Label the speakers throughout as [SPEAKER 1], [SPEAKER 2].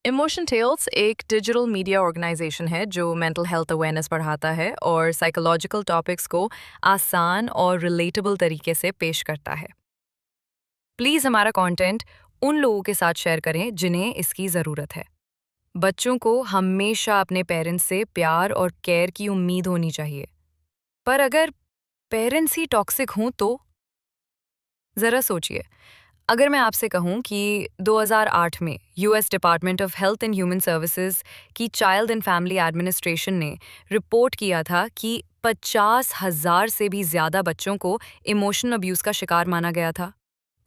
[SPEAKER 1] Emotion tales एक digital media organisation है जो मेंटल हेल्थ अवेयरनेस बढ़ाता है और साइकोलॉजिकल टॉपिक्स को आसान और रिलेटेबल तरीके से पेश करता है। प्लीज़ हमारा कंटेंट उन लोगों के साथ शेयर करें जिन्हें इसकी ज़रूरत है। बच्चों को हमेशा अपने पेरेंट्स से प्यार और केयर की उम्मीद होनी चाहिए, पर अगर पेरेंट्स ही टॉक्सिक हों तो ज़रा सोचिए। अगर मैं आपसे कहूं कि 2008 में US department of health and human services की चाइल्ड एंड फैमिली एडमिनिस्ट्रेशन ने रिपोर्ट किया था कि 50,000 से भी ज़्यादा बच्चों को इमोशनल अब्यूज़ का शिकार माना गया था।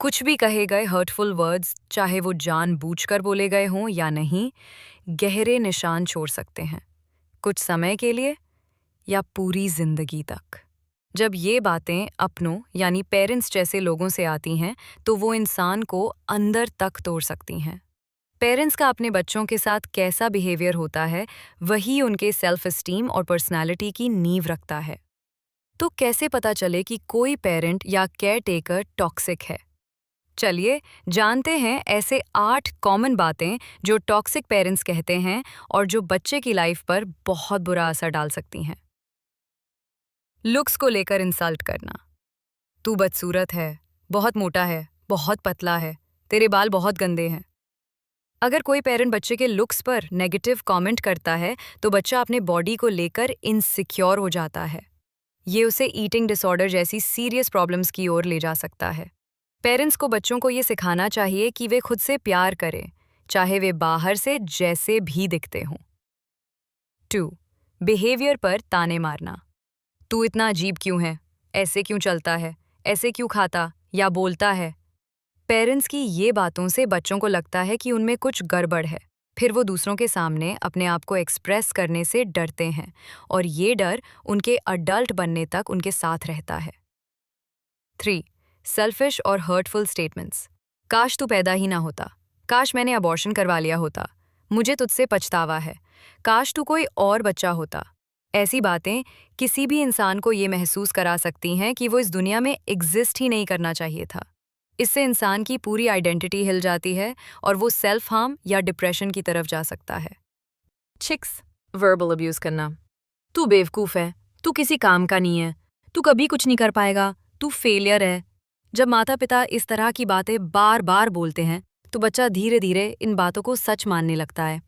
[SPEAKER 1] कुछ भी कहे गए हर्टफुल वर्ड्स, चाहे वो जानबूझकर बोले गए हों या नहीं, गहरे निशान छोड़ सकते हैं, कुछ समय के लिए या पूरी जिंदगी तक। जब ये बातें अपनों यानी पेरेंट्स जैसे लोगों से आती हैं तो वो इंसान को अंदर तक तोड़ सकती हैं। पेरेंट्स का अपने बच्चों के साथ कैसा बिहेवियर होता है, वही उनके सेल्फ एस्टीम और पर्सनालिटी की नींव रखता है। तो कैसे पता चले कि कोई पेरेंट या केयर टेकर टॉक्सिक है? चलिए जानते हैं ऐसे 8 कॉमन बातें जो टॉक्सिक पेरेंट्स कहते हैं और जो बच्चे की लाइफ पर बहुत बुरा असर डाल सकती हैं। लुक्स को लेकर इंसल्ट करना। तू बदसूरत है, बहुत मोटा है, बहुत पतला है, तेरे बाल बहुत गंदे हैं। अगर कोई पेरेंट बच्चे के लुक्स पर नेगेटिव कमेंट करता है तो बच्चा अपने बॉडी को लेकर इनसिक्योर हो जाता है। ये उसे ईटिंग डिसऑर्डर जैसी सीरियस प्रॉब्लम्स की ओर ले जा सकता है। पेरेंट्स को बच्चों को ये सिखाना चाहिए कि वे खुद से प्यार करें, चाहे वे बाहर से जैसे भी दिखते हों। 2. बिहेवियर पर ताने मारना। तू इतना अजीब क्यों है? ऐसे क्यों चलता है? ऐसे क्यों खाता या बोलता है? पेरेंट्स की ये बातों से बच्चों को लगता है कि उनमें कुछ गड़बड़ है। फिर वो दूसरों के सामने अपने आप को एक्सप्रेस करने से डरते हैं और ये डर उनके अडल्ट बनने तक उनके साथ रहता है। 3. सेल्फिश और हर्टफुल स्टेटमेंट्स। काश तू पैदा ही ना होता। काश मैंने अबॉर्शन करवा लिया होता। मुझे तुझसे पछतावा है। काश तू कोई और बच्चा होता। ऐसी बातें किसी भी इंसान को ये महसूस करा सकती हैं कि वो इस दुनिया में एग्जिस्ट ही नहीं करना चाहिए था। इससे इंसान की पूरी आइडेंटिटी हिल जाती है और वो सेल्फ हार्म या डिप्रेशन की तरफ जा सकता है। 6. वर्बल अब्यूज करना। तू बेवकूफ़ है, तू किसी काम का नहीं है, तू कभी कुछ नहीं कर पाएगा, तू फेलियर है। जब माता पिता इस तरह की बातें बार बार बोलते हैं तो बच्चा धीरे धीरे इन बातों को सच मानने लगता है।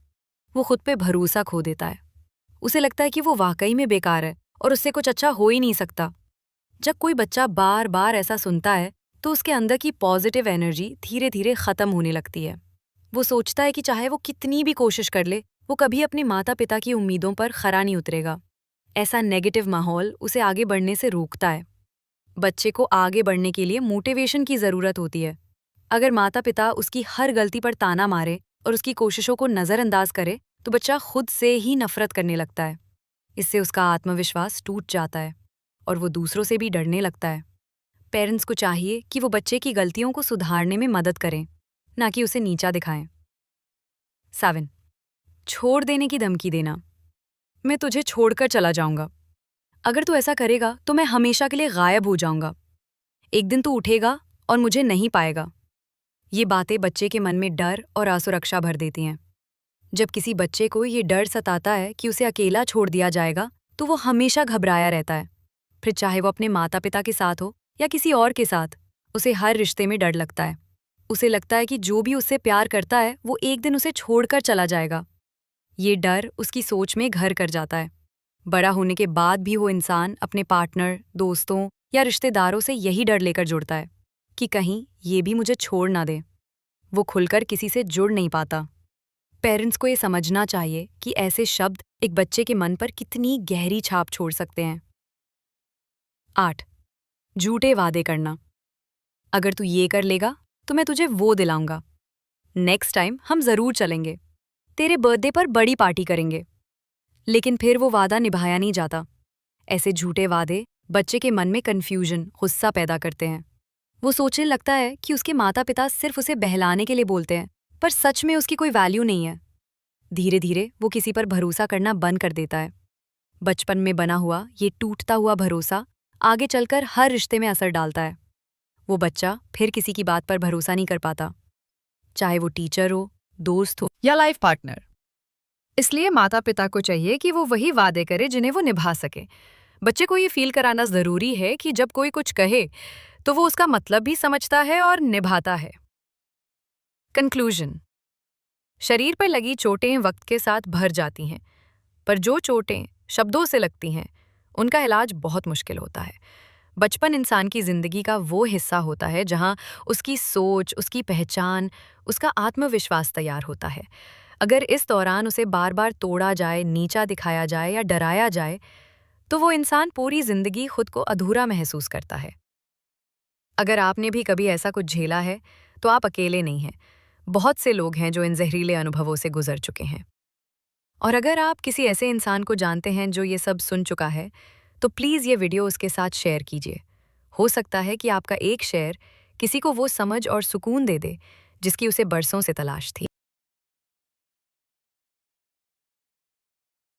[SPEAKER 1] वो खुद पे भरोसा खो देता है। उसे लगता है कि वो वाकई में बेकार है और उससे कुछ अच्छा हो ही नहीं सकता। जब कोई बच्चा बार बार ऐसा सुनता है तो उसके अंदर की पॉजिटिव एनर्जी धीरे धीरे खत्म होने लगती है। वो सोचता है कि चाहे वो कितनी भी कोशिश कर ले, वो कभी अपने माता पिता की उम्मीदों पर खरा नहीं उतरेगा। ऐसा नेगेटिव माहौल उसे आगे बढ़ने से रोकता है। बच्चे को आगे बढ़ने के लिए मोटिवेशन की ज़रूरत होती है। अगर माता पिता उसकी हर गलती पर ताना मारे और उसकी कोशिशों को नज़रअंदाज करे तो बच्चा खुद से ही नफरत करने लगता है। इससे उसका आत्मविश्वास टूट जाता है और वो दूसरों से भी डरने लगता है। पेरेंट्स को चाहिए कि वो बच्चे की गलतियों को सुधारने में मदद करें, ना कि उसे नीचा दिखाएं। 7. छोड़ देने की धमकी देना। मैं तुझे छोड़कर चला जाऊंगा। अगर तू ऐसा करेगा तो मैं हमेशा के लिए गायब हो जाऊंगा। एक दिन तू उठेगा और मुझे नहीं पाएगा। ये बातें बच्चे के मन में डर और असुरक्षा भर देती हैं। जब किसी बच्चे को ये डर सताता है कि उसे अकेला छोड़ दिया जाएगा तो वो हमेशा घबराया रहता है। फिर चाहे वो अपने माता पिता के साथ हो या किसी और के साथ, उसे हर रिश्ते में डर लगता है। उसे लगता है कि जो भी उससे प्यार करता है वो एक दिन उसे छोड़कर चला जाएगा। ये डर उसकी सोच में घर कर जाता है। बड़ा होने के बाद भी वो इंसान अपने पार्टनर, दोस्तों या रिश्तेदारों से यही डर लेकर जुड़ता है कि कहीं ये भी मुझे छोड़ ना दे। वो खुलकर किसी से जुड़ नहीं पाता। पेरेंट्स को ये समझना चाहिए कि ऐसे शब्द एक बच्चे के मन पर कितनी गहरी छाप छोड़ सकते हैं। 8. झूठे वादे करना। अगर तू ये कर लेगा तो मैं तुझे वो दिलाऊंगा। नेक्स्ट टाइम हम जरूर चलेंगे। तेरे बर्थडे पर बड़ी पार्टी करेंगे। लेकिन फिर वो वादा निभाया नहीं जाता। ऐसे झूठे वादे बच्चे के मन में कन्फ्यूजन, गुस्सा पैदा करते हैं। वो सोचने लगता है कि उसके माता पिता सिर्फ उसे बहलाने के लिए बोलते हैं, पर सच में उसकी कोई वैल्यू नहीं है। धीरे धीरे वो किसी पर भरोसा करना बंद कर देता है। बचपन में बना हुआ ये टूटता हुआ भरोसा आगे चलकर हर रिश्ते में असर डालता है। वो बच्चा फिर किसी की बात पर भरोसा नहीं कर पाता, चाहे वो टीचर हो, दोस्त हो
[SPEAKER 2] या लाइफ पार्टनर।
[SPEAKER 1] इसलिए माता पिता को चाहिए कि वो वही वादे करे जिन्हें वो निभा सके। बच्चे को ये फील कराना ज़रूरी है कि जब कोई कुछ कहे तो वो उसका मतलब भी समझता है और निभाता है। कंक्लूजन। शरीर पर लगी चोटें वक्त के साथ भर जाती हैं, पर जो चोटें शब्दों से लगती हैं उनका इलाज बहुत मुश्किल होता है। बचपन इंसान की जिंदगी का वो हिस्सा होता है जहां उसकी सोच, उसकी पहचान, उसका आत्मविश्वास तैयार होता है। अगर इस दौरान उसे बार बार तोड़ा जाए, नीचा दिखाया जाए या डराया जाए तो वो इंसान पूरी जिंदगी खुद को अधूरा महसूस करता है। अगर आपने भी कभी ऐसा कुछ झेला है तो आप अकेले नहीं हैं। बहुत से लोग हैं जो इन जहरीले अनुभवों से गुजर चुके हैं। और अगर आप किसी ऐसे इंसान को जानते हैं जो ये सब सुन चुका है तो प्लीज़ ये वीडियो उसके साथ शेयर कीजिए। हो सकता है कि आपका एक शेयर किसी को वो समझ और सुकून दे दे जिसकी उसे बरसों से तलाश थी।